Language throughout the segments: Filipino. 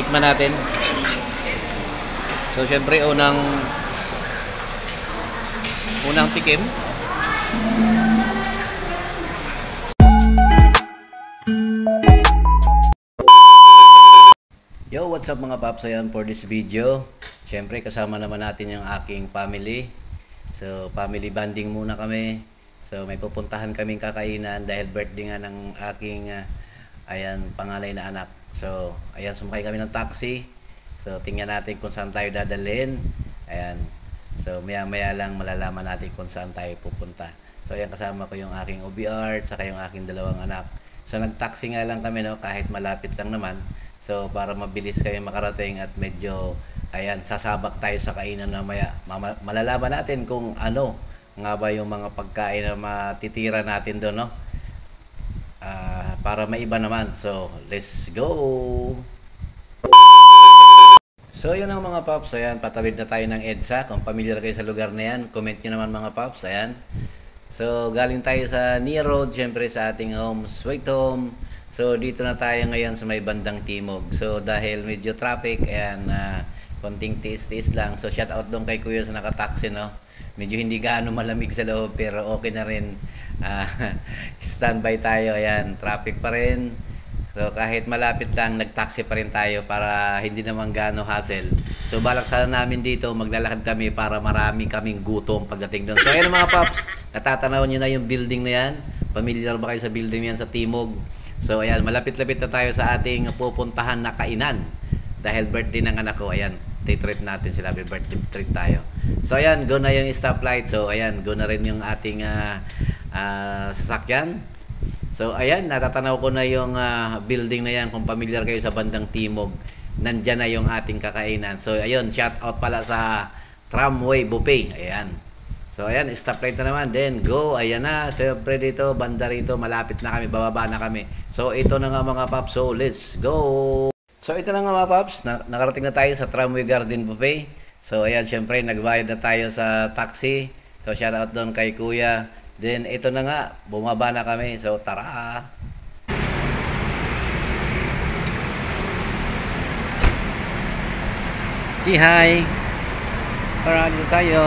tikman natin. So syempre unang tikim. Yo, what's up mga paps? Ayan for this video. Syempre kasama naman natin yung aking family. So family bonding muna kami. So may pupuntahan kaming kakainan dahil birthday nga ng aking panganay na anak. So ayan, sumakay kami ng taxi. So tingnan natin kung saan tayo dadalhin. Ayan. So maya lang malalaman natin kung saan tayo pupunta. So ayan, kasama ko yung aking OBR saka yung aking dalawang anak. So nag-taxi nga lang kami, no, kahit malapit lang naman. So para mabilis kayo makarating at medyo sasabak tayo sa kainan na maya. Malalaman natin kung ano nga ba yung mga pagkain na matitira natin doon, no? Para maiba naman. So let's go. So yun ang mga paps, ayan, patawid na tayo ng EDSA. Kung familiar kayo sa lugar na yan, comment nyo naman mga paps, ayan. So galing tayo sa Nia Road, syempre sa ating home sweet home. So dito na tayo ngayon sa may bandang timog. So dahil medyo traffic, ayan, konting tiis-tiis lang. So shout out doon kay Kuya sa nakataksi, no. Medyo hindi gaano malamig sa loob pero okay na rin. Standby tayo, ayan, traffic pa rin. So kahit malapit lang, nagtaksi pa rin tayo para hindi naman gaano hassle. So balak sana namin dito, maglalakad kami para marami kaming gutom pagdating doon. So ayan mga paps, natatanaw nyo na yung building na yan. Familiar ba kayo sa building yan sa Timog? So ayan, malapit-lapit na tayo sa ating pupuntahan na kainan. Dahil birthday ng anak ko, ayan, treat natin sila, birthday treat tayo. So ayan, go na yung stoplight. So ayan, go na rin yung ating sasakyan. So ayan, natatanaw ko na yung building na yan. Kung familiar kayo sa bandang Timog, nandyan na yung ating kakainan. So ayun, shout out pala sa Tramway Buffet. Ayan. So ayan, stoplight na naman. Then go, ayan na. Siyempre dito, banda rito, malapit na kami, bababa na kami. So ito na nga mga paps, so let's go. So ito na nga mga paps, nakarating na tayo sa Tramway Garden Buffet. So ayan, syempre nagbayad na tayo sa taxi. So shout out doon kay Kuya. Then ito na nga, bumaba na kami. So tara. Say hi. Tara, dito tayo.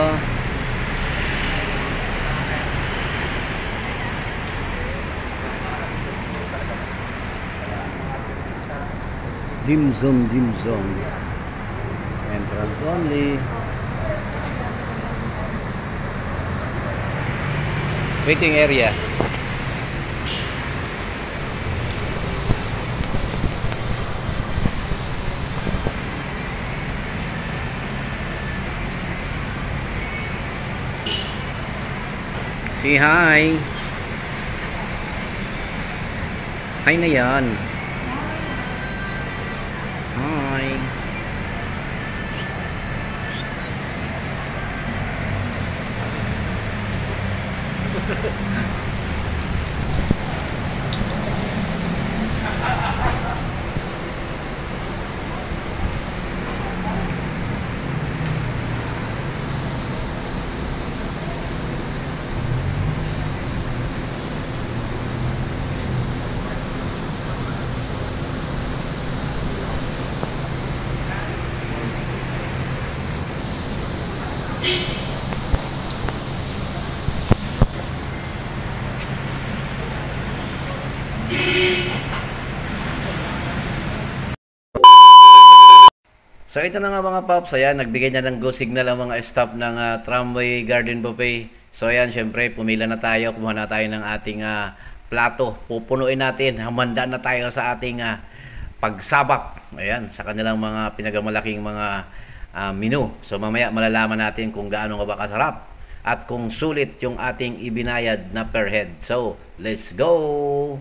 Dim sum. Entrance only. Waiting area. Say hi. Hi na yan. Hi. So ito na nga mga paps, ayan, nagbigay na ng go signal ang mga staff ng Tramway Garden Buffet. So ayan, syempre pumila na tayo, kumuha na tayo ng ating plato. Pupunuin natin, hamanda na tayo sa ating pagsabak. Ayan, sa kanilang mga pinagamalaking mga menu. So mamaya malalaman natin kung gaano nga ba kasarap at kung sulit yung ating ibinayad na per head. So let's go!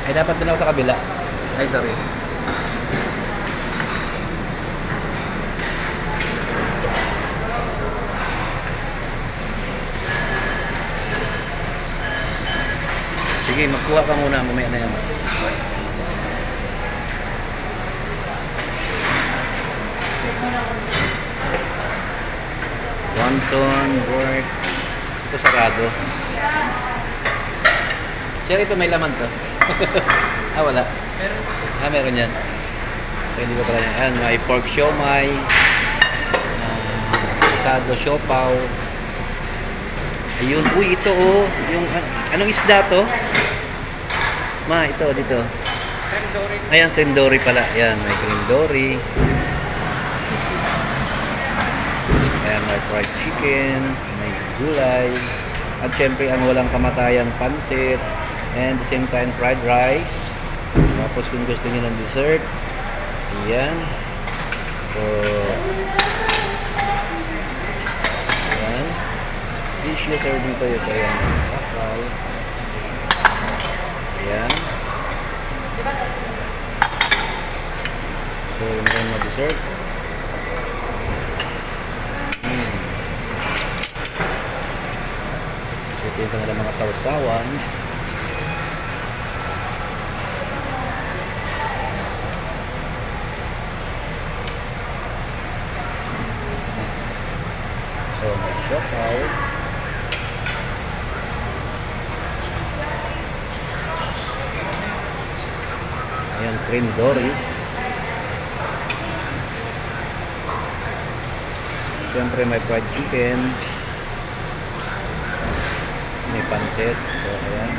Ay, dapat din ako sa kabila. Ay, sorry. Sige, magkuha ka muna. Mamaya na yan. wonton, pork. Ito sarado. Sir, ito may laman to. Wala. Meron yan. So, hindi ko pala yan. Ayan, may pork siomai. Asado siopaw. Ayun. Uy, ito oh. Yung, anong isda to? Ma, ito, dito. Ayan, cream dory pala. Ayan, may cream dory. Ayan, may fried chicken. May gulay. At syempre, ang walang kamatayang pansit. And the same time, fried rice. Tapos kung gusto niyo ng dessert. Ayan. So, ayan. Fish serving tayo. So, ayan. Kakal. Ayan. So, meron na dessert. Ito yung kanilang mga sausawan. So, may siopaw. Ayan, cream doris. Siyempre may fried chicken. May pansit. So, ayan.